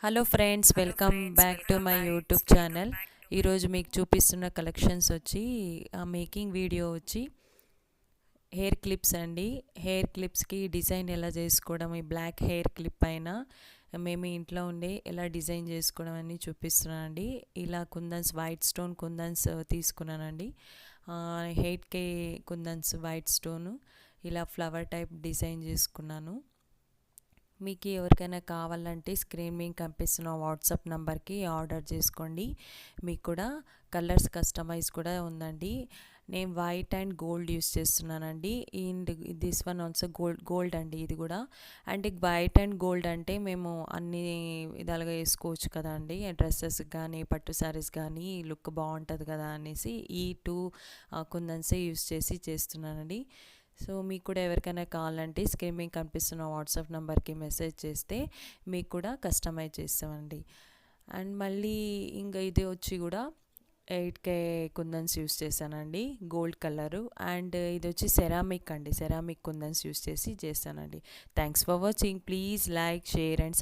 Hello friends, welcome back to my YouTube channel. ఈరోజు మీకు చూపిస్తున్న కలెక్షన్స్ వచ్చి మేకింగ్ వీడియో వచ్చి హెయిర్ క్లిప్స్ అండి. హెయిర్ క్లిప్స్కి డిజైన్ ఎలా చేసుకోవడం, ఈ బ్లాక్ హెయిర్ క్లిప్ పైన మేము ఇంట్లో ఉండే ఎలా డిజైన్ చేసుకోవడం అని చూపిస్తున్నానండి. ఇలా కుందన్స్, వైట్ స్టోన్ కుందన్స్ తీసుకున్నానండి. హెయిర్కి కుందన్స్ వైట్ స్టోను ఇలా ఫ్లవర్ టైప్ డిజైన్ చేసుకున్నాను. మీకు ఎవరికైనా కావాలంటే స్క్రీన్ మీద కనిపిస్తున్న వాట్సాప్ నెంబర్కి ఆర్డర్ చేసుకోండి. మీకు కూడా కలర్స్ కస్టమైజ్ కూడా ఉందండి. నేను వైట్ అండ్ గోల్డ్ యూస్ చేస్తున్నానండి. And this one also gold అండి, ఇది కూడా. అండ్ వైట్ అండ్ గోల్డ్ అంటే మేము అన్ని విధాలుగా వేసుకోవచ్చు కదా అండి. డ్రెస్సెస్ కానీ పట్టు శారీస్ కానీ లుక్ బాగుంటుంది కదా అనేసి ఈ టూ కుందన్సే యూస్ చేసి చేస్తున్నానండి. సో మీకు కూడా ఎవరికైనా కావాలంటే స్క్రీన్ మీద కనిపిస్తున్న వాట్సాప్ నెంబర్కి మెసేజ్ చేస్తే మీకు కూడా కస్టమైజ్ చేస్తామండి. అండ్ మళ్ళీ ఇంకా ఇది వచ్చి కూడా 8K కుందన్స్ యూస్ చేశానండి, గోల్డ్ కలరు. అండ్ ఇది వచ్చి సెరామిక్ అండి, సెరామిక్ కుందన్స్ యూస్ చేసి చేస్తానండి. Thanks for watching. Please like, share and